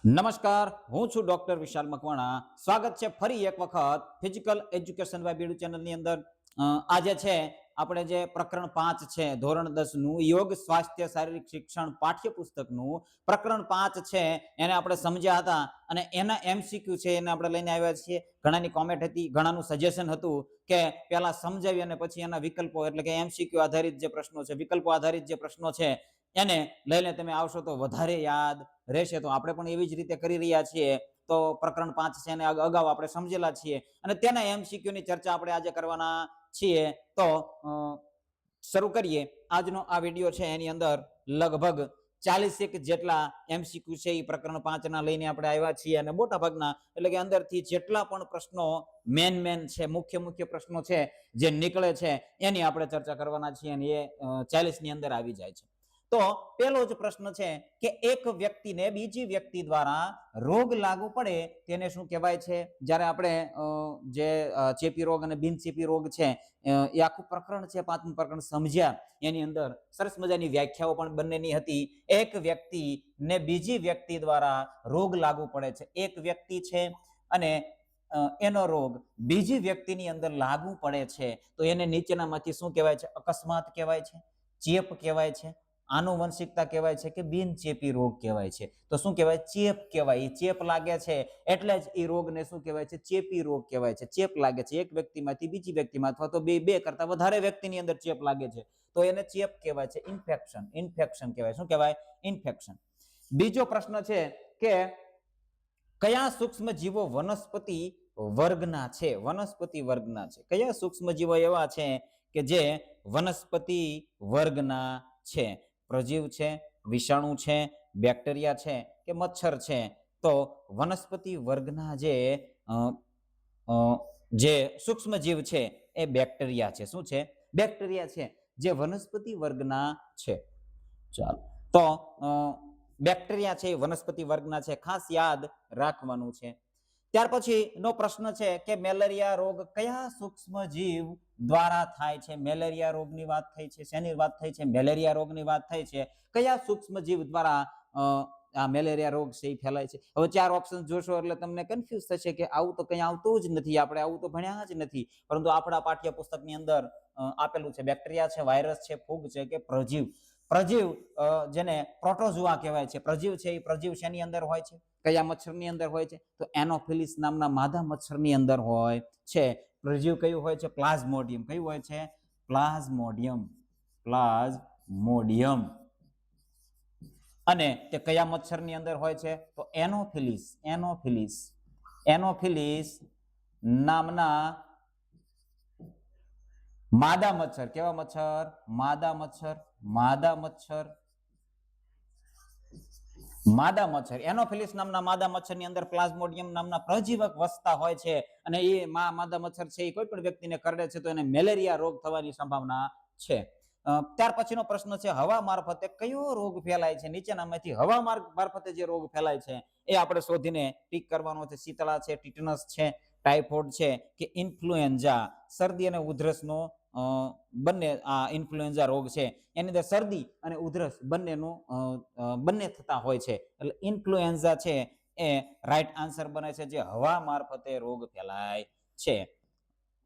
નમસ્કાર, હું છું ડોક્ટર વિશાલ મકવાણા. સ્વાગત છે ફરી એક વખત ફિઝિકલ એજ્યુકેશન બાય બીડુ ચેનલની અંદર. આજે છે આપણે જે પ્રકરણ 5 છે ધોરણ 10 નું યોગ સ્વાસ્થ્ય શારીરિક શિક્ષણ પાઠ્યપુસ્તકનું પ્રકરણ 5 છે એને આપણે સમજ્યા હતા અને એના એમસીક્યુ છે એને આપણે લઈને આવ્યા છીએ. ઘણાની કોમેન્ટ હતી, ઘણાનું સજેશન હતું કે પહેલા સમજાવી અને પછી એના વિકલ્પો એટલે કે એમસીક્યુ આધારિત જે પ્રશ્નો છે, વિકલ્પો આધારિત જે પ્રશ્નો છે એને લઈને તમે આવશો તો વધારે યાદ રહેશે. તો આપણે પણ એવી જ રીતે કરી રહ્યા છીએ. તો પ્રકરણ 5 છે એને અગાઉ આપણે સમજેલા છીએ અને તેના એમસીક્યુ ની ચર્ચા આપણે આજે કરવાના છીએ. તો શરૂ કરીએ. આજનો આ વિડીયો છે એની અંદર લગભગ 40 જેટલા એમસીક્યુ છે એ પ્રકરણ 5 ના લઈને આપણે આવ્યા છીએ અને મોટા ભાગના એટલે કે અંદરથી જેટલા પણ પ્રશ્નો મેન છે, મુખ્ય પ્રશ્નો છે જે નીકળે છે એની આપણે ચર્ચા કરવાના છીએ અને એ 40 ની અંદર આવી જાય છે. તો પહેલો જ પ્રશ્ન છે કે એક વ્યક્તિને બીજી વ્યક્તિ દ્વારા રોગ લાગુ પડે તેને શું કહેવાય છે? જ્યારે આપણે જે ચેપી રોગ અને બિનચેપી રોગ છે એ આખું પ્રકરણ છે, 5મું પ્રકરણ સમજ્યા એની અંદર સરસ મજાની વ્યાખ્યાઓ પણ બંનેની હતી. એક વ્યક્તિને બીજી વ્યક્તિ દ્વારા રોગ લાગુ પડે છે. એક વ્યક્તિ છે અને એનો રોગ બીજી વ્યક્તિની અંદર લાગુ પડે છે તો એને નીચેનામાંથી શું કહેવાય છે? અકસ્માત કહેવાય છે, ચેપ કહેવાય છે, આનુવંશિકતા કહેવાય છે કે બિનચેપી રોગ કહેવાય છે? તો શું કહેવાય? ચેપ કહેવાય. ચેપ લાગે છે એટલે જ એ રોગને શું કહેવાય છે? ચેપી રોગ કહેવાય છે. ચેપ લાગે છે એક વ્યક્તિમાંથી બીજી વ્યક્તિમાં અથવા તો બે કરતા વધારે વ્યક્તિની અંદર ચેપ લાગે છે તો એને ચેપ કહેવાય છે. ઇન્ફેક્શન કહેવાય. શું કહેવાય? ઇન્ફેક્શન. બીજો પ્રશ્ન છે કે કયા સૂક્ષ્મ જીવો વનસ્પતિ વર્ગના છે? વનસ્પતિ વર્ગના છે. કયા સૂક્ષ્મ જીવો એવા છે કે જે વનસ્પતિ વર્ગના છે? પ્રજીવ છે, વિષાણુ છે, બેક્ટેરિયા છે કે મચ્છર છે? તો વનસ્પતિ વર્ગના જે સૂક્ષ્મ જીવ છે એ બેક્ટેરિયા છે. શું છે? બેક્ટેરિયા છે જે વનસ્પતિ વર્ગના છે. ચાલો, તો બેક્ટેરિયા છે વનસ્પતિ વર્ગના છે, ખાસ યાદ રાખવાનું છે. ત્યાર પછી નો પ્રશ્ન છે કે મેલેરિયા રોગ કયા સૂક્ષ્મ જીવ દ્વારા થાય છે? મેલેરિયા રોગની વાત થઈ છે. શેની વાત થઈ છે? મેલેરિયા રોગની વાત થઈ છે. કયા સૂક્ષ્મ જીવ દ્વારા આ મેલેરિયા રોગ છે એ ફેલાય છે? હવે 4 ઓપ્શન જોશો એટલે તમને કન્ફ્યુઝ થશે કે આવું તો કંઈ આવતું જ નથી, આપણે આવું તો ભણ્યા જ નથી. પરંતુ આપણા પાઠ્યપુસ્તકની અંદર આપેલું છે. બેક્ટેરિયા છે, વાયરસ છે, ફૂગ છે કે પ્રજીવ? પ્રજીવ જેને પ્રોટોઝોઆ કહેવાય છે. પ્રજીવ છે એ પ્રજીવ શેની અંદર હોય છે? કયા મચ્છરની અંદર હોય છે? તો એનોફિલિસ નામના માદા મચ્છરની અંદર હોય છે. પ્રજીવ કયું હોય છે? પ્લાઝ્મોડિયમ. કયું હોય છે? પ્લાઝ્મોડિયમ. અને તે કયા મચ્છરની અંદર હોય છે? તો એનોફિલિસ નામના માદા મચ્છર. કેવા મચ્છર? માદા મચ્છર. એનોફિલિસ નામના માદા મચ્છરની અંદર પ્લાઝ્મોડિયમ નામના પ્રજીવક વસતા હોય છે અને એ માદા મચ્છર છે એ કોઈ પણ વ્યક્તિને કરડે છે તો એને મેલેરિયા રોગ થવાની સંભાવના છે. ત્યાર પછીનો પ્રશ્ન છે હવા મારફતે કયો રોગ ફેલાય છે? નીચેનામાંથી હવા મારફતે જે રોગ ફેલાય છે એ આપણે શોધીને ટીક કરવાનો છે. શીતળા છે, ટીટનસ છે, ટાઇફોઇડ છે કે ઇન્ફ્લુએન્ઝા? શરદી અને ઉધરસનો બંને આ ઇન્ફ્લુએન્ઝા રોગ છે એની અંદર શરદી અને ઉધરસ બંને થતા હોય છે. એટલે ઇન્ફ્લુએન્ઝા છે એ રાઈટ આન્સર બને છે, જે હવા મારફતે રોગ ફેલાય છે.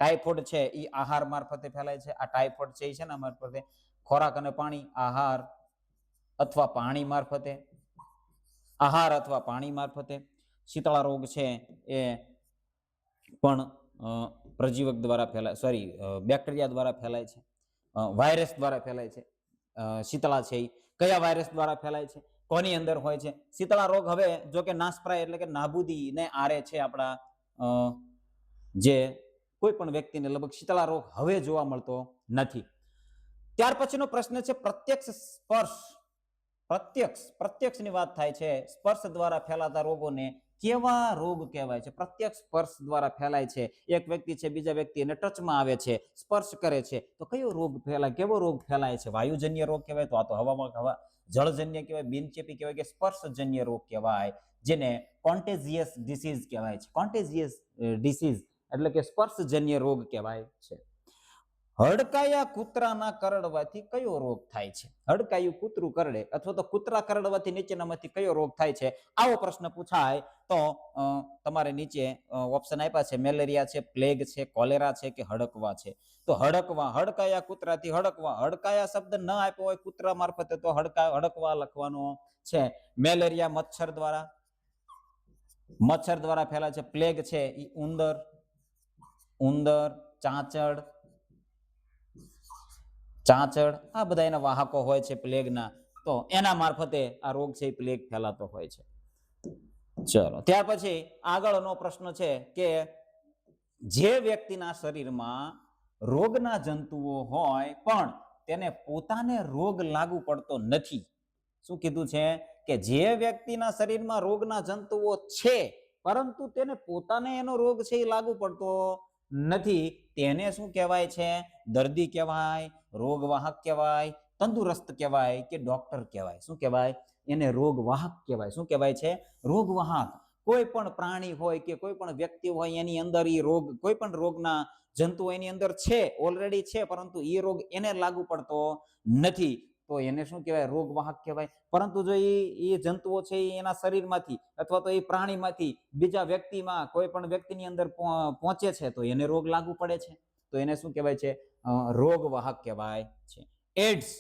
ટાઇફોઇડ છે એ આહાર મારફતે ફેલાય છે. આ ટાઇફોઇડ છે એ શેના મારફતે? ખોરાક અને પાણી, આહાર અથવા પાણી મારફતે. શીતળા રોગ છે એ પણ પ્રજીવક દ્વારા ફેલાય, બેક્ટેરિયા દ્વારા ફેલાય છે, વાયરસ દ્વારા ફેલાય છે. શીતળા છે એ કયા વાયરસ દ્વારા ફેલાય છે? કોની અંદર હોય છે? શીતળા રોગ હવે જો કે નાશપ્રાય એટલે કે નાબૂદી ને આરે છે. આપણા જે કોઈ પણ વ્યક્તિને લગભગ શીતળા રોગ હવે જોવા મળતો નથી. ત્યાર પછીનો પ્રશ્ન છે પ્રત્યક્ષની વાત થાય છે. સ્પર્શ દ્વારા ફેલાતા રોગોને કેવા રોગ કહેવાય છે? પ્રત્યક્ષ સ્પર્શ દ્વારા ફેલાય છે. એક વ્યક્તિ છે બીજા વ્યક્તિ એને ટચમાં આવે છે, સ્પર્શ કરે છે તો કયો રોગ ફેલાય? કેવો રોગ ફેલાય છે? વાયુજન્ય રોગ કહેવાય? તો આ તો હવા જળજન્ય કહેવાય, બિનચેપી કહેવાય કે સ્પર્શજન્ય રોગ કહેવાય, જેને કોન્ટેજિયસ ડિસીઝ કહેવાય છે. કોન્ટેજિયસ ડિસીઝ એટલે કે સ્પર્શજન્ય રોગ કહેવાય છે. હડકાયા કૂતરાના કરડવાથી કયો રોગ થાય છે? હડકાયું કૂતરું કરડે અથવા તો કૂતરા કરડવાથી નીચેનામાંથી કયો રોગ થાય છે? આવો પ્રશ્ન પૂછાય તો તમારે નીચે ઓપ્શન આપ્યા છે, મેલેરિયા છે, પ્લેગ છે, કોલેરા છે કે હડકવા છે. તો હડકવા, હડકાયા કૂતરાથી હડકવા. હડકાયા શબ્દ ન આપ્યો હોય કૂતરા મારફતે તો હડકવા લખવાનો છે. મેલેરિયા મચ્છર દ્વારા ફેલાય છે. પ્લેગ છે એ ઉંદર, ચાંચડ આ બધા એના વાહકો હોય છે પ્લેગના. તો એના મારફતે આ રોગ છે એ પ્લેગ ફેલાતો હોય છે. ચલો, ત્યાર પછી આગળનો પ્રશ્ન છે કે જે વ્યક્તિના શરીરમાં રોગના જંતુઓ હોય પણ તેને પોતાને રોગ લાગુ પડતો નથી. શું કીધું છે? કે જે વ્યક્તિના શરીરમાં રોગના જંતુઓ છે પરંતુ તેને પોતાને એનો રોગ છે એ લાગુ પડતો નથી, તેને શું કહેવાય છે? દર્દી કહેવાય, રોગવાહક કહેવાય, તંદુરસ્ત કહેવાય કે ડોક્ટર કહેવાય? શું કહેવાય? એને રોગવાહક કહેવાય. શું કહેવાય છે? રોગવાહક. કોઈ પણ પ્રાણી હોય કે કોઈ પણ વ્યક્તિ હોય એની અંદર એ રોગ, કોઈ પણ રોગના જંતુ એની અંદર છે, ઓલરેડી છે, પરંતુ એ રોગ એને લાગુ પડતો નથી, તો એને શું કહેવાય? રોગવાહક કહેવાય. પરંતુ જો એ જંતુઓ છે એના શરીરમાંથી અથવા તો એ પ્રાણીમાંથી બીજા વ્યક્તિમાં, કોઈ પણ વ્યક્તિની અંદર પહોંચે છે તો એને રોગ લાગુ પડે છે, તો એને શું કહેવાય છે? રોગવાહક કહેવાય છે. એડ્સ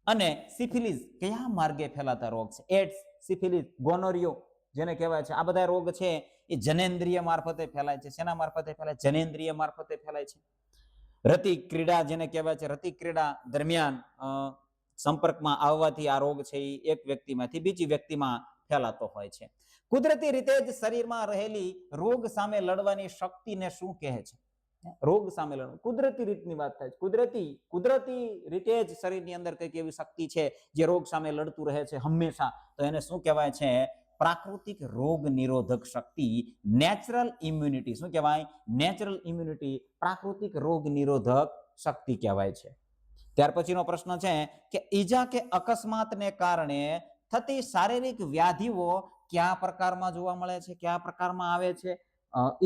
અને સિફિલિસ કયા માર્ગે ફેલાતા રોગ છે? એડ્સ, સિફિલિસ, ગોનોરિયો જેને કહેવાય છે, આ બધા રોગ છે એ જનેન્દ્રિય મારફતે ફેલાય છે. શેના મારફતે ફેલાય? જનેન્દ્રિય મારફતે ફેલાય છે. રતિક ક્રીડા જેને કહેવાય છે, રતિક ક્રીડા દરમિયાન સંપર્કમાં આવવાથી આ રોગ છે એ એક વ્યક્તિમાંથી બીજી વ્યક્તિમાં ફેલાતો હોય છે. કુદરતી રીતે જ શરીરમાં રહેલી રોગ સામે લડવાની શક્તિને શું કહે છે? રોગ સામે લડવું, કુદરતી રીતની વાત થાય છે. કુદરતી રીતે જ શરીરની અંદર કઈક એવી શક્તિ છે જે રોગ સામે લડતું રહે છે હંમેશા, તો એને શું કહેવાય છે? પ્રાકૃતિક રોગ નિરોધક શક્તિ, નેચરલ ઇમ્યુનિટી. શું કહેવાય? નેચરલ ઇમ્યુનિટી, પ્રાકૃતિક રોગ નિરોધક શક્તિ કહેવાય છે. ત્યાર પછીનો પ્રશ્ન છે કે ઈજા કે અકસ્માતને કારણે થતી શારીરિક વ્યાધિઓ કયા પ્રકારમાં જોવા મળે છે? કયા પ્રકારમાં આવે છે?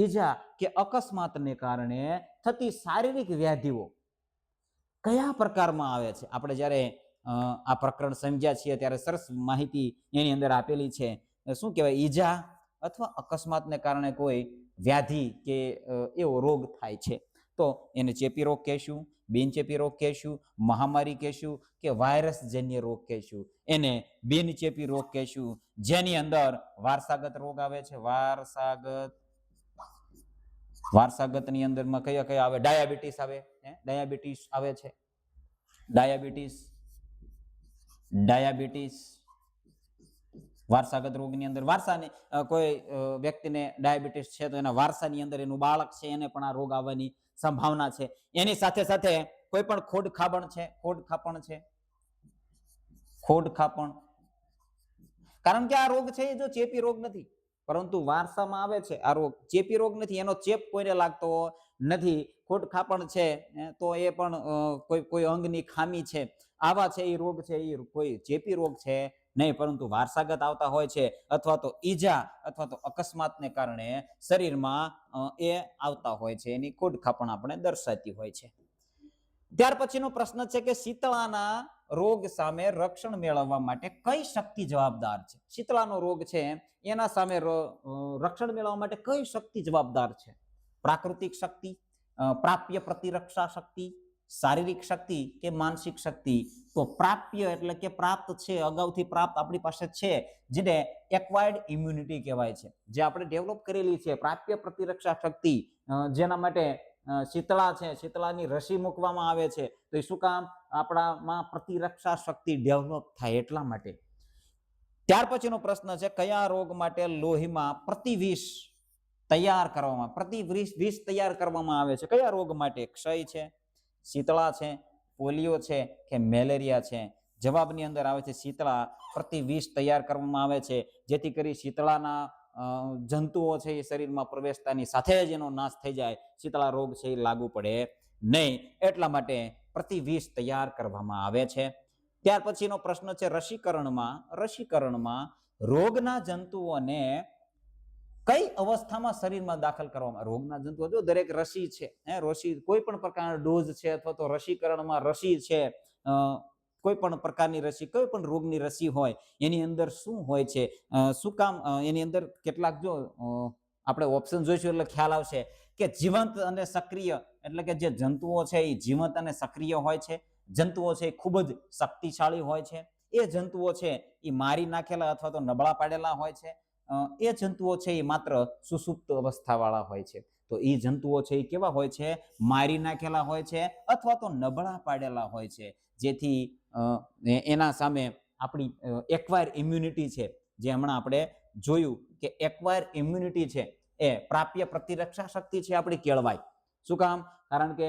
ઈજા કે અકસ્માતને કારણે થતી શારીરિક વ્યાધિઓ કયા પ્રકારમાં આવે છે? આપણે જ્યારે આ પ્રકરણ સમજ્યા છીએ ત્યારે સરસ માહિતી એની અંદર આપેલી છે. શું કહેવાય? ઈજા અથવા અકસ્માતને કારણે કોઈ વ્યાધિ કે એવો રોગ થાય છે તો એને ચેપી રોગ કહેશું, બિનચેપી રોગ કહેશું, મહામારી કહેશું કે વાયરસજન્ય રોગ કહેશું? એને બિનચેપી રોગ કહેશું, જેની અંદર વારસાગત રોગ આવે છે. વારસાગતની અંદરમાં કયા કયા આવે? ડાયાબિટીસ આવે, ડાયાબિટીસ આવે છે. ડાયાબિટીસ વારસાગત રોગની અંદર, વારસાની કોઈ વ્યક્તિને ડાયાબિટીસ છે તો એના વારસાની અંદર એનું બાળક છે એને પણ આ રોગ આવવાની સંભાવના છે. એની સાથે સાથે કોઈ પણ ખોડખાપણ, કારણ કે આ રોગ છે એ જો ચેપી રોગ નથી પરંતુ વારસામાં આવે છે, આ રોગ ચેપી રોગ નથી, એનો ચેપ કોઈને લાગતો નથી. ખોડખાપણ છે તો એ પણ કોઈ અંગની ખામી છે, આવા છે એ રોગ છે, એ કોઈ ચેપી રોગ છે નહીં, પરંતુ વારસાગત આવતા હોય છે અથવા તો ઈજા અથવા તો અકસ્માતને કારણે શરીરમાં એ આવતા હોય છે, એની ખોડખાપણ આપણે દર્શાવતી હોય છે. ત્યાર પછીનો પ્રશ્ન છે કે શીતળાના રોગ સામે રક્ષણ મેળવવા માટે કઈ શક્તિ જવાબદાર છે? શીતળાનો રોગ છે એના સામે રક્ષણ મેળવવા માટે કઈ શક્તિ જવાબદાર છે? પ્રાકૃતિક શક્તિ, પ્રાપ્ય પ્રતિરક્ષા શક્તિ, શારીરિક શક્તિ કે માનસિક શક્તિ? તો પ્રાપ્ય એટલે કે પ્રાપ્ત છે, અગાઉથી પ્રાપ્ત આપણી પાસે છે, જેને એક્વાયર્ડ ઇમ્યુનિટી કહેવાય છે, જે આપણે ડેવલપ કરેલી છે. પ્રાપ્ય પ્રતિરક્ષા શક્તિ, જેના માટે શીતળા છે, શીતળાની રસી મૂકવામાં આવે છે તો એ શું કામ? આપણામાં પ્રતિરક્ષા શક્તિ ડેવલપ થાય એટલા માટે. ત્યાર પછીનો પ્રશ્ન છે કયા રોગ માટે લોહીમાં પ્રતિવિષ તૈયાર કરવામાં આવે છે? કયા રોગ માટે? ક્ષય છે, શીતળા છે, પોલિયો છે કે મેલેરિયા છે? જવાબની અંદર આવે છે શીતળા. પ્રતિવિષ તૈયાર કરવામાં આવે છે જેથી કરી શીતળાના જંતુઓ છે એ શરીરમાં પ્રવેશતાની સાથે જ એનો નાશ થઈ જાય, શીતળા રોગ છે એ લાગુ પડે નહીં, એટલા માટે પ્રતિવિષ તૈયાર કરવામાં આવે છે. ત્યાર પછીનો પ્રશ્ન છે રસીકરણમાં રોગના જંતુઓને કઈ અવસ્થામાં શરીરમાં દાખલ કરવામાં? રોગના જંતુઓ જો દરેક રસી છે, રસી કોઈ પણ પ્રકારનો ડોઝ છે અથવા તો રસીકરણમાં રસી છે, કોઈ પણ પ્રકારની રસી, કોઈ પણ રોગની રસી હોય એની અંદર શું હોય છે, શું કામ એની અંદર કેટલાક જો આપણે ઓપ્શન જોઈશું એટલે ખ્યાલ આવશે કે જીવંત અને સક્રિય, એટલે કે જે જંતુઓ છે એ જીવંત અને સક્રિય હોય છે, જંતુઓ છે એ ખૂબ જ શક્તિશાળી હોય છે, એ જંતુઓ છે એ મારી નાખેલા અથવા તો નબળા પાડેલા હોય છે, એ જંતુઓ છે એ માત્ર સુસુપ્ત અવસ્થાવાળા હોય છે. તો એ જંતુઓ છે એ કેવા હોય છે? મારી નાખેલા હોય છે અથવા તો નબળા પાડેલા હોય છે, જેથી એના સામે આપણી એક્વાયર ઇમ્યુનિટી છે, જે હમણાં આપણે જોયું કે એક્વાયર ઇમ્યુનિટી છે એ પ્રાપ્ય પ્રતિરક્ષા શક્તિ છે આપણી કેળવાય. શું કામ? કારણ કે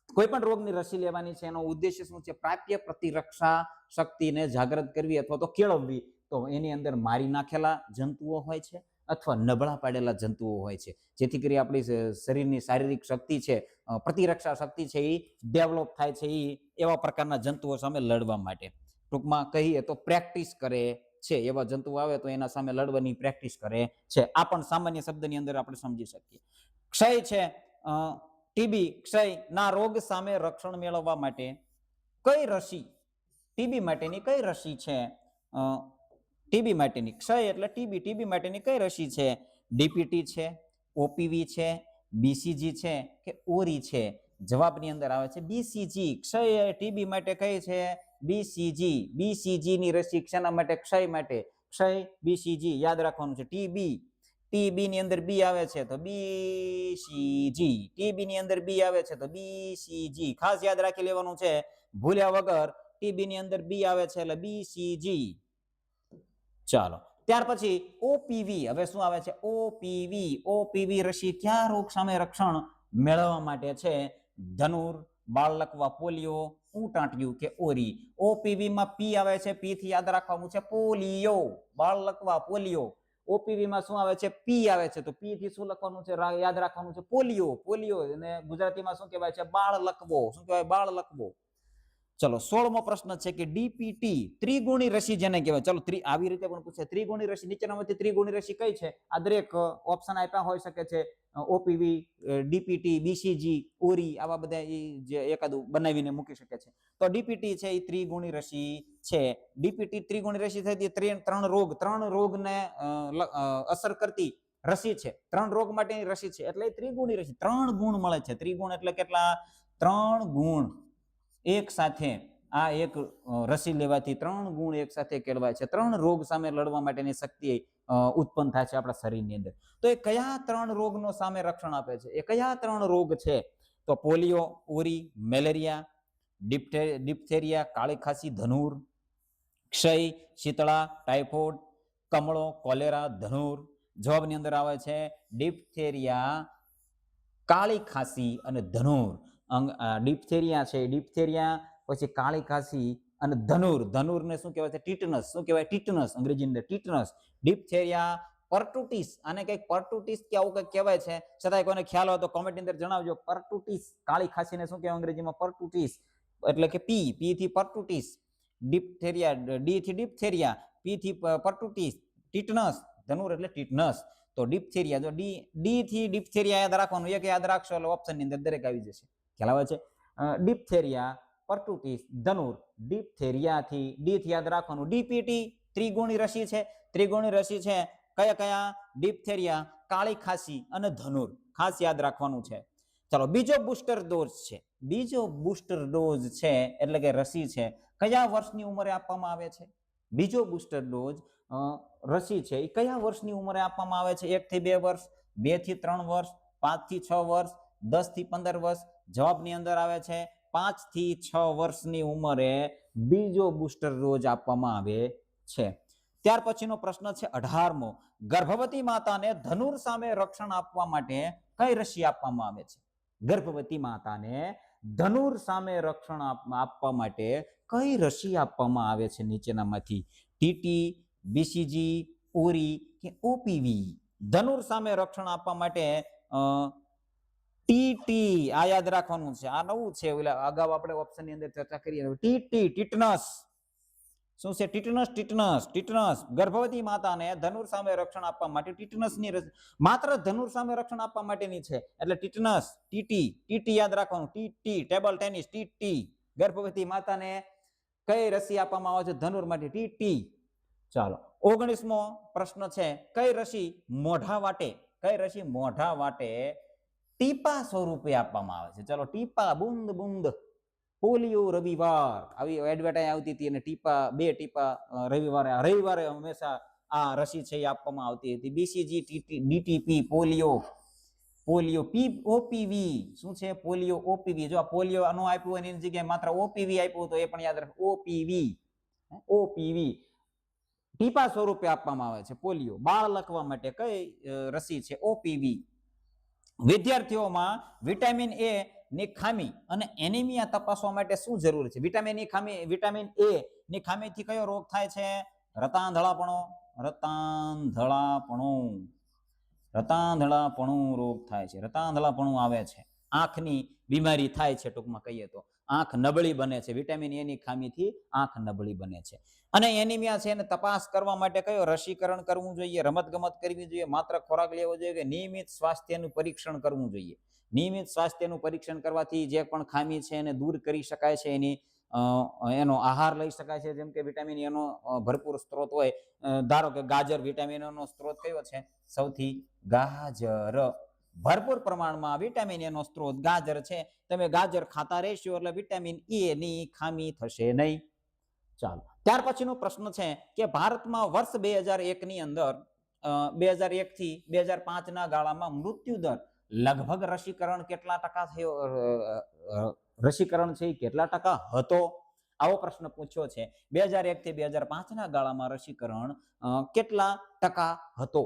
કોઈ પણ રોગની રસી લેવાની છે એનો ઉદ્દેશ્ય શું છે? પ્રાપ્ય પ્રતિરક્ષા શક્તિને જાગૃત કરવી અથવા તો કેળવવી. તો એની અંદર મારી નાખેલા જંતુઓ હોય છે અથવા નબળા પાડેલા જંતુઓ હોય છે, જેથી કરી આપણી શરીરની શારીરિક શક્તિ છે, પ્રતિરક્ષા શક્તિ છે એ ડેવલપ થાય છે, એ એવા પ્રકારના જંતુઓ સામે લડવા માટે ટૂંકમાં કહીએ તો પ્રેક્ટિસ કરે છે. એવા જંતુઓ આવે તો એના સામે લડવાની પ્રેક્ટિસ કરે છે. આ પણ સામાન્ય શબ્દની અંદર આપણે સમજી શકીએ. ક્ષય છે, ટીબી, ક્ષય ના રોગ સામે રક્ષણ મેળવવા માટે કઈ રસી, ટીબી માટેની કઈ રસી છે? ટીબી માટેની, ક્ષય એટલે ટીબી, ટીબી માટેની કઈ રસી છે? ડીપીટી છે, ઓપીવી છે, બીસીજી છે કે ઓરી છે? જવાબની અંદર આવે છે બીસીજી. ક્ષય ટીબી માટે કઈ છે? બીસીજી. બીસીજી ની રસી શેના માટે? ક્ષય માટે. ક્ષય બીસીજી યાદ રાખવાનું છે. ટીબી, ટીબી ની અંદર બી આવે છે તો બીસીજી, ટીબી ની અંદર બી આવે છે તો બીસીજી, ખાસ યાદ રાખી લેવાનું છે ભૂલ્યા વગર. ટીબી ની અંદર બી આવે છે એટલે બીસીજી. ચાલો, ત્યાર પછી ઓપીવી. હવે શું આવે છે? ઓપીવી. ઓપીવી રસી કયા રોગ સામે રક્ષણ મેળવવા માટે છે? ધનુર, બાળ લકવા, પોલિયો, ઊંટાંટિયું કે ઓરી? ઓપીવી માં પી આવે છે, પી થી યાદ રાખવાનું છે પોલિયો, બાળ લકવા, પોલિયો. ઓપીવી માં શું આવે છે? પી આવે છે, તો પી થી શું લખવાનું છે? યાદ રાખવાનું છે પોલિયો. પોલિયો અને ગુજરાતીમાં શું કહેવાય છે? બાળ લકવો. શું કહેવાય? બાળ લકવો. ચલો, 16મો પ્રશ્ન છે કે ડીપીટી ત્રિગુણી રસી જેને કહેવાય. ચલો, આવી રીતે પણ પૂછે ત્રિગુણી રસી નીચેનામાંથી ત્રિગુણી રસી કઈ છે? આ દરેક ઓપ્શન આપ્યા હોઈ શકે છે. ઓપીવી, ડીપીટી, બીસીજી, ઓરી, આવા બધા જે એકાદું બનાવીને મૂકી શકે છે. તો ડીપીટી છે એ ત્રિગુણી રસી છે. ડીપીટી ત્રિગુણી રસી થઈ ત્રણ રોગને અસર કરતી રસી છે. 3 રોગ માટેની રસી છે એટલે ત્રિગુણી રસી. 3 ગુણ મળે છે. ત્રિગુણ એટલે કેટલા? 3 ગુણ એક સાથે. આ એક રસી લેવાથી 3 ગુણ એક સાથે કેળવાય છે. 3 રોગ સામે લડવા માટેની શક્તિ ઉત્પન્ન થાય છે આપણા શરીરની અંદર. તો એ કયા 3 રોગનો સામે રક્ષણ આપે છે? એ કયા 3 રોગ છે? તો પોલિયો, ઓરી, મેલેરિયા, ડિપ્થેરિયા, કાળી ખાંસી, ધનુર, ક્ષય, શીતળા, ટાઇફોઇડ, કમળો, કોલેરા, ધનુર. જવાબની અંદર આવે છે ડિપ્થેરિયા, કાળી ખાંસી અને ધનુર. ડિપ્થેરિયા છે, ડિપ્થેરિયા, પછી કાળી ખાંસી અને ધનુર. ધનુરને શું કહેવાય છે? ટીટનસ. શું કહેવાય? ટીટનસ, અંગ્રેજી અંદર ટીટનસ. ડિપ્થેરિયા, પરટુટીસ, આને કંઈક પરટુટીસ કે આવું કંઈક કહેવાય છે. છતાંય કોઈને ખ્યાલ હોય તો કોમેન્ટ અંદર જણાવજો. પરટુટીસ, કાળી ખાંસીને શું કહેવાય અંગ્રેજીમાં? પરટુટીસ, એટલે કે પી, પી થી પરટુટીસ. ડિપ્થેરિયા, ડી થી ડિપ્થેરિયા, પી થી પરટુટીસ, ટીટનસ, ધનુર એટલે ટીટનસ. તો ડિપ્થેરિયા, જો ડી થી ડિપ્થેરિયા યાદ રાખવાનું. એક યાદ રાખશો એટલે ઓપ્શનની અંદર દરેક આવી જશે. ખ્યાલ આવે છે? ડિપ્થેરિયા, પરટુટીસ, ધનુર. ડિપ્થેરિયા થી ડી થી યાદ રાખવાનું. ડીપીટી ત્રિગુણી રસી છે. ત્રિગુણી રસી છે કયા કયા? ડિપ્થેરિયા, કાળી ખાંસી અને ધનુર. ખાસ યાદ રાખવાનું છે. ચલો, બીજો બુસ્ટર ડોઝ છે. બીજો બુસ્ટર ડોઝ છે એટલે કે રસી છે કયા વર્ષની ઉંમરે આપવામાં આવે છે? બીજો બુસ્ટર ડોઝ રસી છે એ કયા વર્ષની ઉંમરે આપવામાં આવે છે? 1 થી 2 વર્ષ, 2 થી 3 વર્ષ, 5 થી 6 વર્ષ, 10 થી 15 વર્ષ. જવાબની અંદર આવે છે 5 થી 6 વર્ષની ઉંમરે બીજો બુસ્ટર ડોઝ આપવામાં આવે છે. ત્યાર પછીનો પ્રશ્ન છે 18મો. ગર્ભવતી માતાને ધનુર સામે રક્ષણ આપવા માટે કઈ રસી આપવામાં આવે છે? ગર્ભવતી માતાને ધનુર સામે રક્ષણ આપવા માટે કઈ રસી આપવામાં આવે છે નીચેનામાંથી? ટીટી, બીસીજી, ઓરી કે ઓપીવી? ધનુર સામે રક્ષણ આપવા માટે ટીટી, આ યાદ રાખવાનું છે. આ નવું છે, અગાઉ આપણે ઓપ્શનની અંદર ચર્ચા કરી. ટીટી, ટીટનસ, શું છે? ટીટનસ. ટીટનસ. ટીટનસ ગર્ભવતી માતાને ધનુર સામે રક્ષણ આપવા માટે ટીટનસની માત્ર ધનુર સામે રક્ષણ આપવા માટેની છે, એટલે ટીટનસ. ટીટી. ટીટી યાદ રાખવાનું. TT table tennis. ટીટી ગર્ભવતી માતાને કઈ રસી આપવામાં આવે છે? ધનુર માટે. ટીટી. ચાલો, 19મો પ્રશ્ન છે, કઈ રસી મોઢા વાટે, કઈ રસી મોઢા વાટે ટીપા સ્વરૂપે આપવામાં આવે છે? ચલો, ટીપા, બુંદ બુંદ. પોલિયો રવિવાર આવી એડવર્ટાઈઝ આવતી હતી, અને ટીપા, 2 ટીપા રવિવારે હંમેશા આ રસી છે એ આપવામાં આવતી હતી. BCG, DTP, polio. Polio. OPV શું છે? પોલિયો. ઓપીવી. જો આ પોલિયો નો આપ્યું હોય એની જગ્યાએ માત્ર ઓપીવી આપ્યું તો એ પણ યાદ રાખો. ઓપીવી. ઓપીવી ટીપા સ્વરૂપે આપવામાં આવે છે પોલિયો. બાળ લખવા માટે કઈ રસી છે? ઓપીવી. વિદ્યાર્થીઓમાં વિટામિન એ ની ખામી અને એનિમિયા તપાસવા માટે શું જરૂરી છે? વિટામિન એ ની ખામીથી કયો રોગ થાય છે? રતાંધળાપણો. રતાંધળાપણું રોગ થાય છે. રતાંધળાપણું આવે છે. આંખની બીમારી થાય છે, ટૂંકમાં કહીએ તો. આંખ નબળી બને છે. વિટામિન એ ની ખામીથી આંખ નબળી બને છે. અને એનિમિયા છે એને તપાસ કરવા માટે કયો રસીકરણ કરવું જોઈએ? રમતગમત કરવી જોઈએ? માત્ર ખોરાક લેવો જોઈએ કે નિયમિત સ્વાસ્થ્યનું પરીક્ષણ કરવું જોઈએ? નિયમિત સ્વાસ્થ્યનું પરીક્ષણ કરવાથી જે પણ ખામી છે એને દૂર કરી શકાય છે. એનો આહાર લઈ શકાય છે, જેમ કે વિટામિન એનો ભરપૂર સ્ત્રોત હોય. ધારો કે ગાજર. વિટામિન નો સ્ત્રોત કયો છે? સૌથી ગાજર. ભરપૂર પ્રમાણમાં વિટામિન એનો સ્ત્રોત ગાજર છે. તમે ગાજર ખાતા રહેશો એટલે વિટામિન એ ની ખામી થશે નહીં. ચાલો, ત્યાર પછીનો પ્રશ્ન છે કે ભારતમાં વર્ષ 2001 ની અંદર 2001 થી 2005 ના ગાળામાં મૃત્યુ દર લગભગ રસીકરણ કેટલા ટકા થયો? રસીકરણ છે એ કેટલા ટકા હતો? આવો પ્રશ્ન પૂછ્યો છે. 2001 થી 2005 ના ગાળામાં રસીકરણ કેટલા ટકા હતો?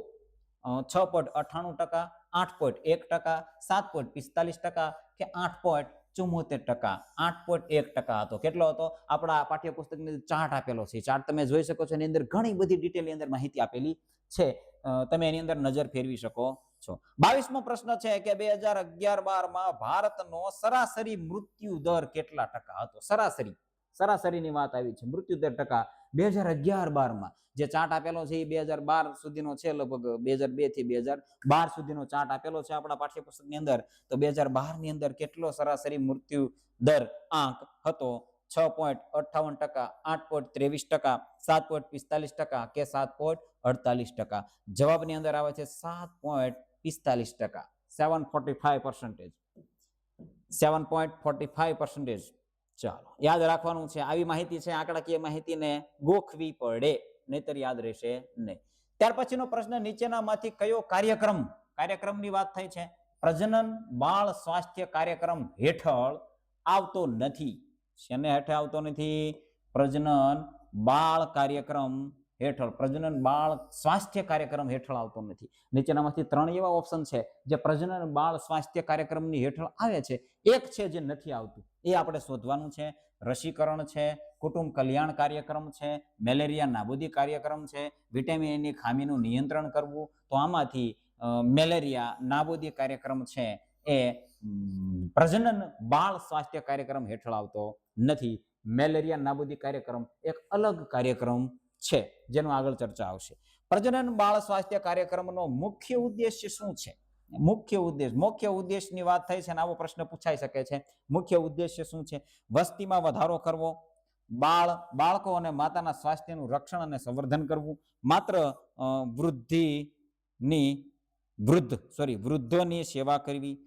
6.98%, 8.1%, 7.45% કે 8.74%? 8.1% હતો. કેટલો હતો? આપણા પાઠ્યપુસ્તકની ચાર્ટ આપેલો છે. ચાર્ટ તમે જોઈ શકો છો. એની અંદર ઘણી બધી ડિટેલની અંદર માહિતી આપેલી છે. તમે એની અંદર નજર ફેરવી શકો છો. 22મો પ્રશ્ન છે કે 2011-12 માં ભારતનો સરાસરી મૃત્યુ દર કેટલા ટકા હતો? સરાસરીની વાત આવી છે. મૃત્યુ દર ટકા 2011-12 માં જે ચાર્ટ આપેલો છે એ 2012 સુધીનો છે. લગભગ 2002 થી 2012 સુધીનો ચાર્ટ આપેલો છે આપણા પાઠ્યપુસ્તકની અંદર. તો 2012 ની અંદર કેટલો સરાસરી મૃત્યુ દર આંક હતો? 6.58%, 8.23%, 7.45% કે 7.48%? જવાબની અંદર આવે છે 7.45%. 7.45%. 7.45%. ચાલો, યાદ રાખવાનું છે. આવી માહિતી છે, આંકડાકીય માહિતીને ગોખવી પડે, નહીતર યાદ રહેશે નહીં. ત્યાર પછીનો પ્રશ્ન, નીચેનામાંથી કયો કાર્યક્રમની વાત થઈ છે? પ્રજનન બાળ સ્વાસ્થ્ય કાર્યક્રમ હેઠળ આવતો નથી. શેને હેઠળ આવતો નથી? પ્રજનન બાળ કાર્યક્રમ હેઠળ. પ્રજનન બાળ સ્વાસ્થ્ય કાર્યક્રમ હેઠળ આવતો નથી. નીચેનામાંથી 3 એવા ઓપ્શન છે જે પ્રજનન બાળ સ્વાસ્થ્ય કાર્યક્રમની હેઠળ આવે છે. એક છે જે નથી આવતું, એ આપણે શોધવાનું છે. રસીકરણ છે, કુટુંબ કલ્યાણ કાર્યક્રમ છે, મેલેરિયા નાબૂદી કાર્યક્રમ છે, વિટામિન એ ની ખામીનું નિયંત્રણ કરવું. તો આમાંથી મેલેરિયા નાબૂદી કાર્યક્રમ છે એ પ્રજનન બાળ સ્વાસ્થ્ય કાર્યક્રમ હેઠળ આવતો નથી. મેલેરિયા નાબૂદી કાર્યક્રમ એક અલગ કાર્યક્રમ છે, જેનો આગળ ચર્ચા આવશે. પ્રજનન બાળ સ્વાસ્થ્ય કાર્યક્રમનો મુખ્ય ઉદ્દેશ્ય શું છે? મુખ્ય ઉદ્દેશની વાત થઈ છે ને આવો પ્રશ્ન પૂછાઈ શકે છે. મુખ્ય ઉદ્દેશ્ય શું છે? વસ્તીમાં વધારો કરવો, બાળકો અને માતાના સ્વાસ્થ્યનું રક્ષણ અને સંવર્ધન કરવું, માત્ર વૃદ્ધોની સેવા કરવી,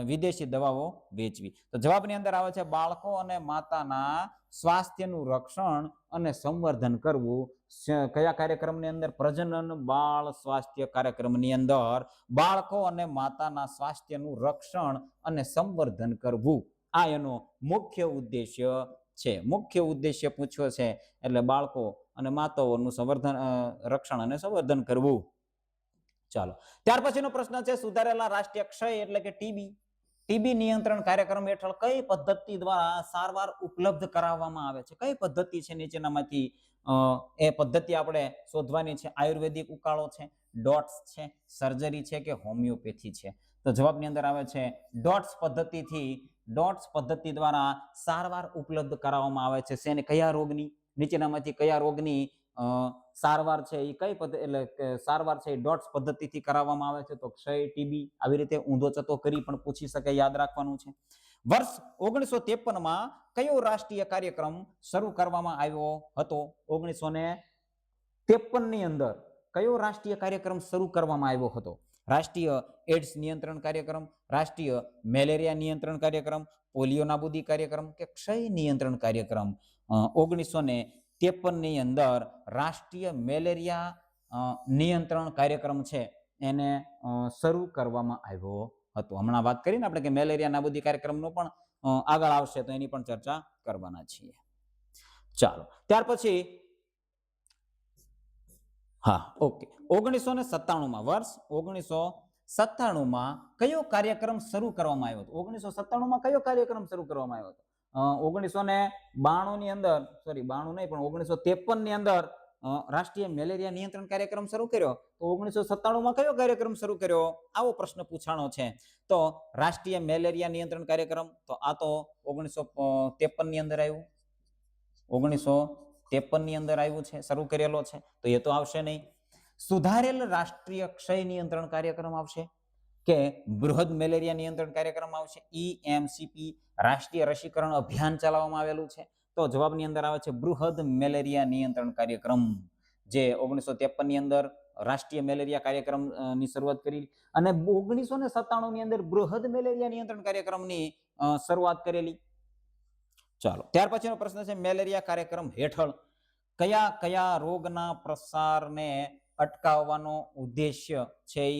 વિદેશી દવાઓ વેચવી. તો જવાબની અંદર આવે છે બાળકો અને માતાના સ્વાસ્થ્યનું રક્ષણ અને સંવર્ધન કરવું. કયા કાર્યક્રમની અંદર? પ્રજનન બાળ સ્વાસ્થ્ય કાર્યક્રમની અંદર બાળકો અને માતાના સ્વાસ્થ્યનું રક્ષણ અને સંવર્ધન કરવું, આ એનો મુખ્ય ઉદ્દેશ્ય છે. મુખ્ય ઉદ્દેશ્ય પૂછ્યો છે એટલે બાળકો અને માતાઓનું રક્ષણ અને સંવર્ધન કરવું. ચાલો, ત્યાર પછીનો પ્રશ્ન છે, સુધારેલા રાષ્ટ્રીય ક્ષય એટલે કે ટીબી નિયંત્રણ કાર્યક્રમ હેઠળ કઈ પદ્ધતિ દ્વારા સારવાર ઉપલબ્ધ કરાવવામાં આવે છે? કઈ પદ્ધતિ છે નીચેનામાંથી? એ પદ્ધતિ આપણે શોધવાની છે. આયુર્વેદિક ઉકાળો છે, ડોટ્સ છે, સર્જરી છે કે હોમિયોપેથી છે? તો જવાબની અંદર આવે છે ડોટ્સ પદ્ધતિ દ્વારા સારવાર ઉપલબ્ધ કરાવવામાં આવે છે. કયા રોગની? નીચેનામાંથી કયા રોગની સારવાર છે એ કઈ પદ્ધતિ એટલે કે સારવાર છે એ ડોટ્સ પદ્ધતિથી કરાવવામાં આવે છે? તો ક્ષય, ટીબી. આવી રીતે ઊંધો ચતો કરી પણ પૂછી શકે, યાદ રાખવાનું છે. વર્ષ 1953 કયો રાષ્ટ્રીય કાર્યક્રમ શરૂ કરવામાં આવ્યો હતો? 1953 ની અંદર કયો રાષ્ટ્રીય કાર્યક્રમ શરૂ કરવામાં આવ્યો હતો? રાષ્ટ્રીય એડ્સ નિયંત્રણ કાર્યક્રમ, રાષ્ટ્રીય મેલેરિયા નિયંત્રણ કાર્યક્રમ, પોલિયો નાબૂદી કાર્યક્રમ કે ક્ષય નિયંત્રણ કાર્યક્રમ? 1953 ની અંદર રાષ્ટ્રીય મેલેરિયા નિયંત્રણ કાર્યક્રમ છે એને શરૂ કરવામાં આવ્યો હતો. હમણાં વાત કરીને આપણે કે મેલેરિયા નાબૂદી કાર્યક્રમનો પણ આગળ આવશે તો એની પણ ચર્ચા કરવાના છીએ. ચાલો, ત્યાર પછી હા, ઓકે. 1997 વર્ષ 1997 કયો કાર્યક્રમ શરૂ કરવામાં આવ્યો હતો? 1997 કયો કાર્યક્રમ શરૂ કરવામાં આવ્યો હતો? 1992 ની અંદર, સોરી 92 નહીં પણ 1953 ની અંદર રાષ્ટ્રીય મેલેરિયા નિયંત્રણ કાર્યક્રમ શરૂ કર્યો. તો 1997 કયો કાર્યક્રમ શરૂ કર્યો? આવો પ્રશ્ન પૂછાણો છે. તો રાષ્ટ્રીય મેલેરિયા નિયંત્રણ કાર્યક્રમ, તો આ તો 1953 ની અંદર આવ્યું. 1953 ની અંદર આવ્યું છે, શરૂ કરેલો છે, તો એ તો આવશે નહીં. સુધારેલ રાષ્ટ્રીય ક્ષય નિયંત્રણ કાર્યક્રમ આવશે કે બૃહદ મેલેરિયા નિયંત્રણ કાર્યક્રમ આવશે? EMCP રાષ્ટ્રીય રસીકરણ અભિયાન ચલાવવામાં આવેલું છે. તો જવાબની અંદર આવે છે બૃહદ મેલેરિયા નિયંત્રણ કાર્યક્રમ, જે 1953 ની અંદર રાષ્ટ્રીય મેલેરિયા કાર્યક્રમ ની શરૂઆત કરી અને 1997 ની અંદર બૃહદ મેલેરિયા નિયંત્રણ કાર્યક્રમની શરૂઆત કરેલી. ચાલો, ત્યાર પછીનો પ્રશ્ન છે મેલેરિયા કાર્યક્રમ હેઠળ કયા કયા રોગના પ્રસારને અટકાવવાનો ઉદ્દેશ્ય છે એ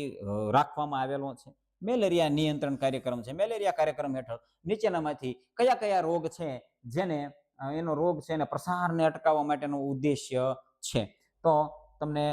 રાખવામાં આવેલો છે? મેલેરિયા નિયંત્રણ કાર્યક્રમ છે. મેલેરિયા કાર્યક્રમ હેઠળ નીચેનામાંથી કયા કયા રોગ છે જેને એનો રોગ છે એને પ્રસારને અટકાવવા માટેનો ઉદ્દેશ્ય છે? તો તમને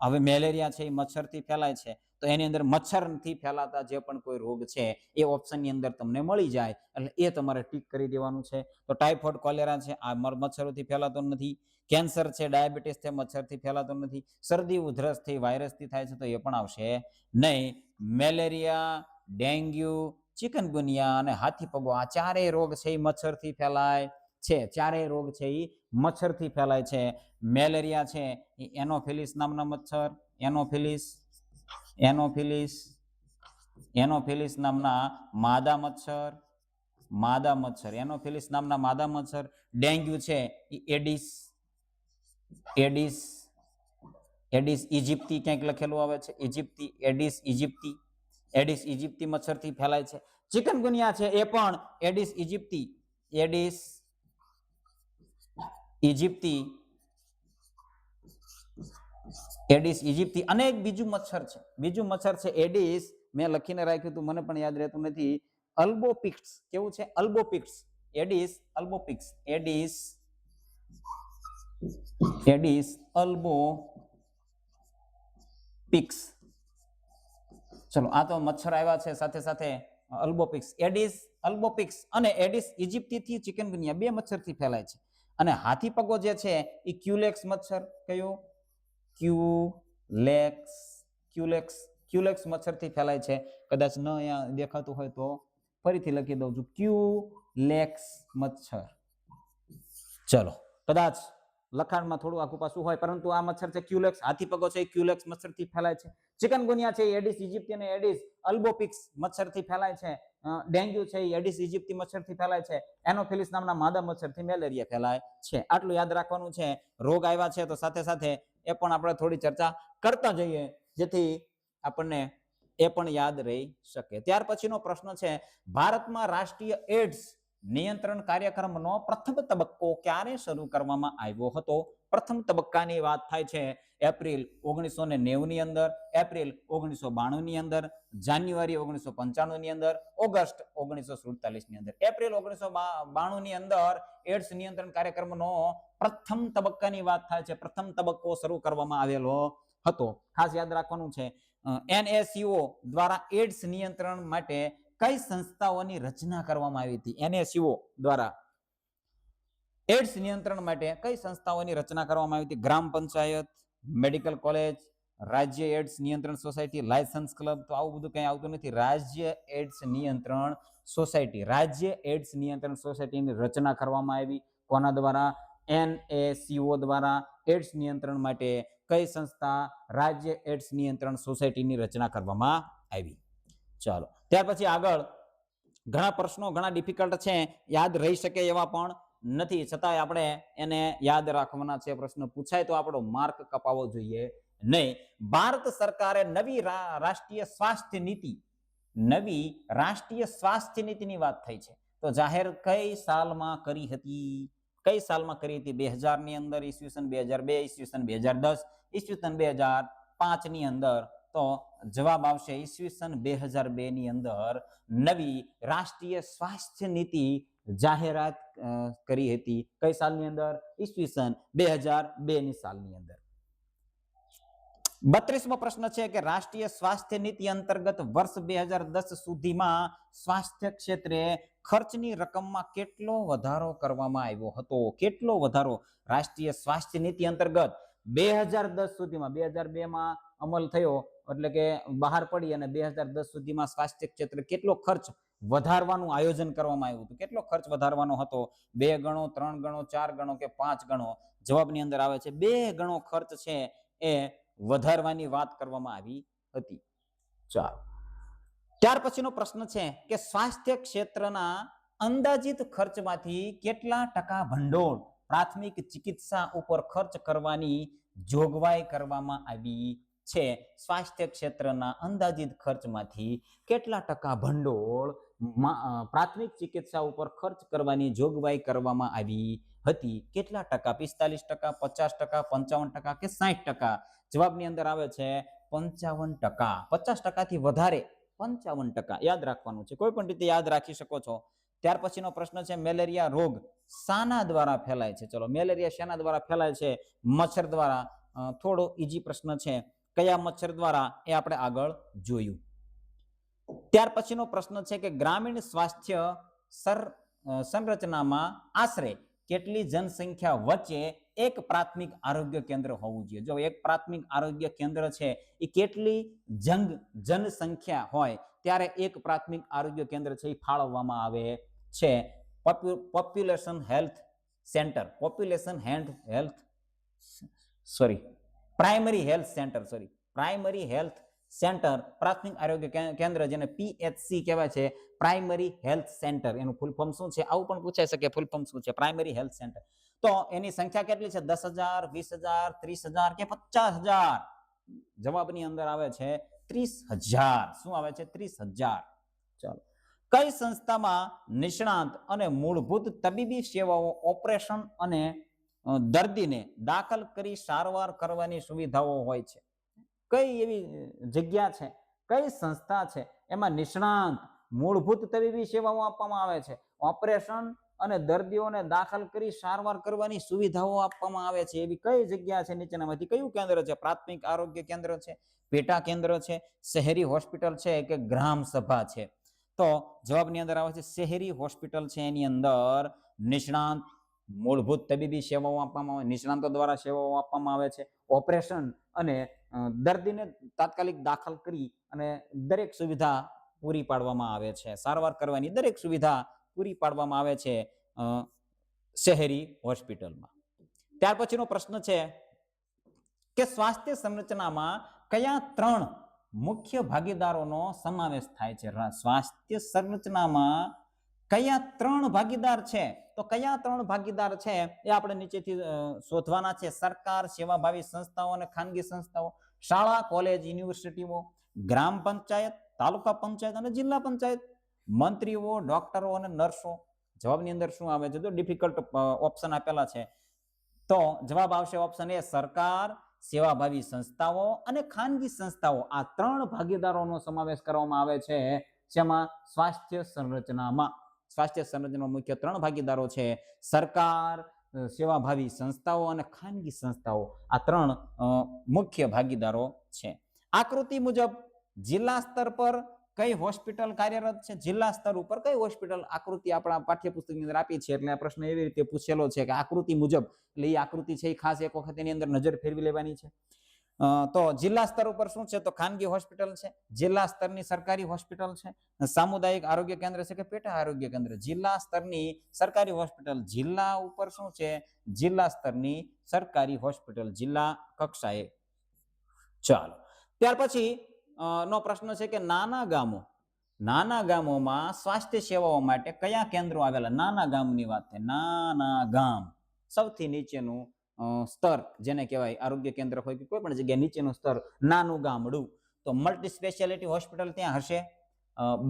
હવે મેલેરિયા છે એ મચ્છરથી ફેલાય છે, તો એની અંદર મચ્છરથી ફેલાતા જે પણ કોઈ રોગ છે એ ઓપ્શનની અંદર તમને મળી જાય એટલે એ તમારે ટીક કરી દેવાનું છે. તો ટાઇફોઇડ, કોલેરા છે આ મચ્છરોથી ફેલાતો નથી. કેન્સર છે, ડાયાબિટીસ છે, મચ્છરથી ફેલાતો નથી. શરદી ઉધરસથી વાયરસથી થાય છે તો એ પણ આવશે નહીં. મેલેરિયા, ડેન્ગ્યુ, ચિકનગુનિયા અને હાથીપગો આ ચારેય રોગ છે એ મચ્છરથી ફેલાય છે. ચારેય રોગ છે એ મચ્છરથી ફેલાય છે. મેલેરિયા છે એ એનોફિલિસ નામના મચ્છર, એનોફિલિસ નામના માદા મચ્છર, એનોફિલિસ નામના માદા મચ્છર. ડેન્ગ્યુ છે એ એડિસ ઇજિપ્તી ક્યાંક લખેલું આવે છે, એડિસ ઇજિપ્તી મચ્છરથી ફેલાય છે. ચિકનગુનિયા છે એ પણ એડિસ ઇજિપ્તી અને એક બીજું મચ્છર છે એડિસ, મેં લખીને રાખ્યું હતું, મને પણ યાદ રહેતું નથી. અલ્બોપિક્સ, કેવું છે? અલ્બોપિક્સ, એડિસ અલ્બોપિક્સ. ચલો, આ તો મચ્છર આવ્યા છે, સાથે સાથે અલ્બોપિક્સ, એડિસ અલ્બોપિક્સ અને એડિસ ઇજિપ્તી થી ચિકનગુનિયા બે મચ્છરથી ફેલાય છે. અને હાથીપગો જે છે એ ક્યુલેક્સ મચ્છર, કયો? ક્યુલેક્સ મચ્છરથી ફેલાય છે. કદાચ ન અહીંયા દેખાતું હોય તો ફરીથી લખી દઉં છું, ક્યુલેક્સ મચ્છર. ચલો, કદાચ લખાણમાં થોડું આખું પાછું હોય, પરંતુ આ મચ્છર છે ક્યુલેક્સ, હાથીપગો છે ક્યુલેક્સ મચ્છરથી ફેલાય છે. ચિકનગુનિયા છે એડિસ ઇજિપ્તી અને એડિસ અલ્બોપિક્સ મચ્છરથી ફેલાય છે. ડેન્ગ્યુ છે એડિસ ઇજિપ્તી મચ્છરથી ફેલાય છે. એનોફિલિસ નામના માદા મચ્છરથી મેલેરિયા ફેલાય છે. આટલું યાદ રાખવાનું છે. રોગ આવ્યા છે તો સાથે સાથે એ પણ આપણે થોડી ચર્ચા કરતા જઈએ, જેથી આપણને એ પણ યાદ રહી શકે. ત્યાર પછીનો પ્રશ્ન છે ભારતમાં રાષ્ટ્રીય એડ્સ નિયંત્રણ કાર્યક્રમનો પ્રથમ તબક્કો ક્યારે શરૂ કરવામાં આવ્યો હતો? પ્રથમ તબક્કાની વાત થાય છે એપ્રિલ 1990 ની અંદર, એપ્રિલ 1992 ની અંદર, જાન્યુઆરી 1995 ની અંદર, ઓગસ્ટ 1947 ની અંદર. એપ્રિલ 1992 ની અંદર એડ્સ નિયંત્રણ કાર્યક્રમનો પ્રથમ તબક્કાની વાત થાય છે. પ્રથમ તબક્કો શરૂ કરવામાં આવેલો હતો. ખાસ યાદ રાખવાનું છે, NACO દ્વારા એડ્સ નિયંત્રણ માટે કઈ સંસ્થાઓની રચના કરવામાં આવી હતી? NACO દ્વારા એડ્સ નિયંત્રણ માટે કઈ સંસ્થાઓની રચના કરવામાં આવી હતી? ગ્રામ પંચાયત, મેડિકલ કોલેજ, રાજ્ય એડ્સ નિયંત્રણ સોસાયટી, લાયસન્સ ક્લબ. તો આવું બધું કંઈ આવતું નથી. રાજ્ય એડ્સ નિયંત્રણ સોસાયટીની રચના કરવામાં આવી. કોના દ્વારા? NACO દ્વારા એડ્સ નિયંત્રણ માટે કઈ સંસ્થા રાજ્ય એડ્સ નિયંત્રણ સોસાયટીની રચના કરવામાં આવી. ચાલો ત્યાર પછી આગળ ઘણા પ્રશ્નો ઘણા ડિફિકલ્ટ છે, યાદ રહી શકે એવા પણ નથી, છતાંય આપણે એને યાદ રાખવાના છે. પ્રશ્ન પૂછાય તો આપણો માર્ક કપાવવો જોઈએ નહીં. ભારત સરકારે નવી રાષ્ટ્રીય સ્વાસ્થ્ય નીતિની વાત થઈ છે, તો જાહેર કઈ સાલમાં કરી હતી? કઈ સાલમાં કરી હતી? 2000 ની અંદર, ઈસવીસન 2002, ઈસવીસન 2010, ઈસવીસન 2005 ની અંદર? તો જવાબ આવશે ઈસવીસન 2002 ની અંદર નવી રાષ્ટ્રીય સ્વાસ્થ્ય નીતિ જાહેરાત કરી હતી. કઈ સાલની અંદર? ઈસવીસન 2002 ની સાલની અંદર. 32મો પ્રશ્ન છે કે રાષ્ટ્રીય સ્વાસ્થ્ય નીતિ અંતર્ગત વર્ષ 2010 સુધીમાં સ્વાસ્થ્ય ક્ષેત્રે ખર્ચની રકમમાં કેટલો વધારો કરવામાં આવ્યો હતો? કેટલો વધારો રાષ્ટ્રીય સ્વાસ્થ્ય નીતિ અંતર્ગત 2010 સુધીમાં? 2002 માં અમલ થયો એટલે કે બહાર પડી અને 2010 સુધીમાં સ્વાસ્થ્ય ક્ષેત્રે કેટલો ખર્ચ વધારવાનું આયોજન કરવામાં આવ્યું હતું? કેટલો ખર્ચ વધારવાનો હતો? 2 ગણો, 3 ગણો, 4 ગણો કે 5 ગણો? જવાબની અંદર આવે છે 2 ગણો ખર્ચ છે એ વધારવાની વાત કરવામાં આવી હતી. ચાલો ત્યાર પછીનો પ્રશ્ન છે કે સ્વાસ્થ્ય ક્ષેત્રના અંદાજિત ખર્ચમાંથી કેટલા ટકા ભંડોળ પ્રાથમિક ચિકિત્સા ઉપર ખર્ચ કરવાની જોગવાઈ કરવામાં આવી છે? સ્વાસ્થ્ય ક્ષેત્રના અંદાજિત ખર્ચમાંથી કેટલા ટકા ભંડોળ પ્રાથમિક ચિકિત્સા ઉપર ખર્ચ કરવાની જોગવાઈ કરવામાં આવી હતી? કેટલા ટકા? 45%, 50%, 55% કે 60%? જવાબની અંદર આવે છે 55%. 50% થી વધારે 55%. યાદ રાખવાનું છે, કોઈ પણ રીતે યાદ રાખી શકો છો. ત્યાર પછીનો પ્રશ્ન છે મેલેરિયા રોગ શાના દ્વારા ફેલાય છે? ચલો, મેલેરિયા શાના દ્વારા ફેલાય છે? મચ્છર દ્વારા. થોડો ઈજી પ્રશ્ન છે, કયા મચ્છર દ્વારા એ આપણે આગળ જોયું. ત્યાર પછીનો પ્રશ્ન છે કે ગ્રામીણ સ્વાસ્થ્ય સંરચનામાં આશરે કેટલી જનસંખ્યા વચ્ચે એક પ્રાથમિક આરોગ્ય કેન્દ્ર હોવું જોઈએ? જો એક પ્રાથમિક આરોગ્ય કેન્દ્ર છે એ કેટલી જનસંખ્યા હોય ત્યારે એક પ્રાથમિક આરોગ્ય કેન્દ્ર છે એ ફાળવવામાં આવે છે? Population health centre, primary health centre, પ્રાથમિક આરોગ્ય કેન્દ્ર જેને PHC કહેવાય છે, પ્રાઇમરી હેલ્થ સેન્ટર. એનું ફૂલ ફોર્મ શું છે? આવું પણ પૂછાઈ શકે, ફૂલ ફોર્મ શું છે? Primary health centre. તો એની સંખ્યા કેટલી છે? 10,000, 20,000, 30,000 કે 50,000? જવાબની અંદર આવે છે 30,000. શું આવે છે? 30,000. ચાલો, કઈ સંસ્થામાં નિષ્ણાંત અને મૂળભૂત તબીબી સેવાઓ, ઓપરેશન અને દર્દીને દાખલ કરી સારવાર કરવાની સુવિધાઓ હોય છે? કઈ એવી જગ્યા છે, કઈ સંસ્થા છે એમાં નિષ્ણાંત મૂળભૂત તબીબી સેવાઓ આપવામાં આવે છે, ઓપરેશન અને દર્દીઓને દાખલ કરી સારવાર કરવાની સુવિધાઓ આપવામાં આવે છે? એવી કઈ જગ્યા છે? નીચેનામાંથી કયું કેન્દ્ર છે? પ્રાથમિક આરોગ્ય કેન્દ્ર છે, પેટા કેન્દ્ર છે, શહેરી હોસ્પિટલ છે કે ગ્રામ સભા છે? તો જવાબની અંદર આવે છે શહેરી હોસ્પિટલ છે. એની અંદર નિષ્ણાંત મૂળભૂત તબીબી સેવાઓ આપવામાં આવે, નિષ્ણાંતો દ્વારા સેવાઓ આપવામાં આવે છે. ઓપરેશન અને દર્દીને તાત્કાલિક દાખલ કરી અને દરેક સુવિધા પૂરી પાડવામાં આવે છે, સારવાર કરવાની દરેક સુવિધા પૂરી પાડવામાં આવે છે શહેરી હોસ્પિટલમાં. ત્યાર પછીનો પ્રશ્ન છે કે સ્વાસ્થ્ય સંરચનામાં કયા 3 મુખ્ય ભાગીદારોનો સમાવેશ થાય છે? સ્વાસ્થ્ય સંરચનામાં કયા 3 ભાગીદાર છે? તો કયા 3 ભાગીદાર છે એ આપણે નીચેથી શોધવાના છે. સરકાર, સેવાભાવી સંસ્થાઓ અને ખાનગી સંસ્થાઓ, શાળા, કોલેજ, યુનિવર્સિટીઓ, ગ્રામ પંચાયત, તાલુકા પંચાયત અને જિલ્લા પંચાયત, મંત્રીઓ, ડોક્ટરો અને નર્સો. જવાબની અંદર શું આવે છે? તો ડિફિકલ્ટ ઓપ્શન આપેલા છે, તો જવાબ આવશે ઓપ્શન એ, સરકાર, સેવાભાવી સંસ્થાઓ અને ખાનગી સંસ્થાઓ. આ 3 ભાગીદારોનો સમાવેશ કરવામાં આવે છે. જેમાં સ્વાસ્થ્ય સંરચનામાં મુખ્ય 3 ભાગીદારો છે, સરકાર, સેવાભાવી સંસ્થાઓ અને ખાનગી સંસ્થાઓ. આ 3 મુખ્ય ભાગીદારો છે. આકૃતિ મુજબ જિલ્લા સ્તર પર કઈ હોસ્પિટલ કાર્યરત છે? જિલ્લા સ્તર ઉપર કઈ હોસ્પિટલ? આકૃતિ આપણા પાઠ્યપુસ્તકની અંદર આપી છે, એટલે આ પ્રશ્ન એવી રીતે પૂછેલો છે કે આકૃતિ મુજબ, એટલે એ આકૃતિ છે એ ખાસ એક વખત એની અંદર નજર ફેરવી લેવાની છે. તો જિલ્લા સ્તર ઉપર શું છે તો ખાનગી હોસ્પિટલ છે, જિલ્લા સ્તરની સરકારી હોસ્પિટલ છે, સામુદાયિક આરોગ્ય કેન્દ્ર છે કે પેટા આરોગ્ય કેન્દ્ર. જિલ્લા સ્તરની સરકારી હોસ્પિટલ, જિલ્લા ઉપર શું છે જિલ્લા સ્તરની સરકારી હોસ્પિટલ, જિલ્લા કક્ષાએ. ચાલો ત્યાર પછી નો પ્રશ્ન છે કે નાના ગામોમાં સ્વાસ્થ્ય સેવાઓ માટે કયા કેન્દ્રો આવેલા? નાના ગામની વાત છે. નાના ગામ સૌથી નીચેનું સ્તર જેને કહેવાય આરોગ્ય કેન્દ્ર હોય કે કોઈ પણ જગ્યાએ નીચેનું સ્તર નાનું ગામડું. તો મલ્ટી સ્પેશિયાલિટી હોસ્પિટલ ત્યાં હશે,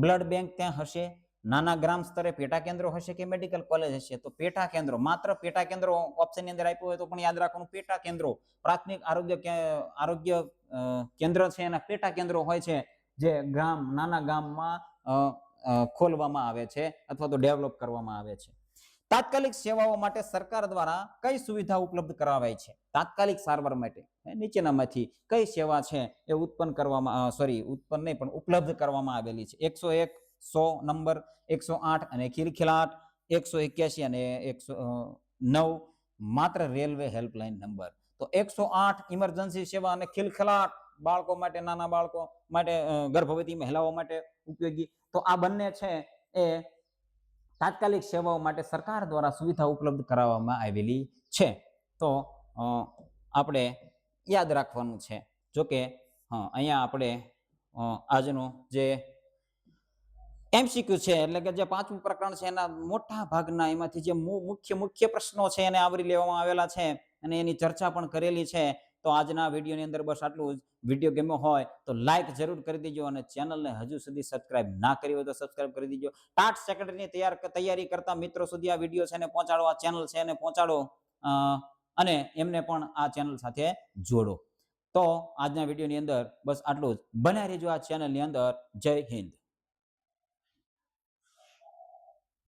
બ્લડ બેંક ત્યાં હશે, નાના ગ્રામ સ્તરે પેટા કેન્દ્રો હશે કે મેડિકલ કોલેજ હશે? તો પેટા કેન્દ્રો, માત્ર પેટા કેન્દ્રો ઓપ્શનની અંદર આપ્યું હોય તો પણ યાદ રાખવાનું પેટા કેન્દ્રો. પ્રાથમિક આરોગ્ય કેન્દ્ર છે એના પેટા કેન્દ્રો હોય છે જે નાના ગામમાં ખોલવામાં આવે છે અથવા તો ડેવલપ કરવામાં આવે છે. તાત્કાલિક સેવાઓ માટે સરકાર દ્વારા કઈ સુવિધા ઉપલબ્ધ કરાવાય છે? તાત્કાલિક સારવાર માટે નીચેનામાંથી કઈ સેવા છે એ ઉપલબ્ધ કરવામાં આવેલી છે? 101, 100 નંબર, 108 અને ખિલખિલાટ, 181 અને 109 માત્ર રેલવે હેલ્પલાઇન નંબર. તો 108 ઇમરજન્સી સેવા અને ખિલખિલાટ બાળકો માટે, નાના બાળકો માટે, ગર્ભવતી મહિલાઓ માટે ઉપયોગી. તો આ બંને છે એ તાત્કાલિક સેવાઓ માટે સરકાર દ્વારા સુવિધા ઉપલબ્ધ કરાવવામાં આવેલી છે. તો આપણે યાદ રાખવાનું છે. જોકે અહીંયા આપણે આજનો જે MCQ છે એટલે કે જે 5મું પ્રકરણ છે એના મોટા ભાગના એમાંથી જે મુખ્ય પ્રશ્નો છે એને આવરી લેવામાં આવેલા છે અને એની ચર્ચા પણ કરેલી છે. તો આજના વિડીયોની અંદર બસ આટલું જ. વિડીયો ગમ્યો હોય તો લાઈક જરૂર કરી દેજો અને ચેનલને હજુ સુધી સબસ્ક્રાઇબ ના કરી હોય તો સબસ્ક્રાઇબ કરી દેજો. ટાટ સેક્રેટરીની તૈયારી કરતા મિત્રો સુધી આ વિડીયો છે એને પહોંચાડો, આ ચેનલ છે એને પહોંચાડો અને એમને પણ આ ચેનલ સાથે જોડો. તો આજના વિડીયોની અંદર બસ આટલું જ. બન્યા રહેજો આ ચેનલની અંદર. જય હિન્દ.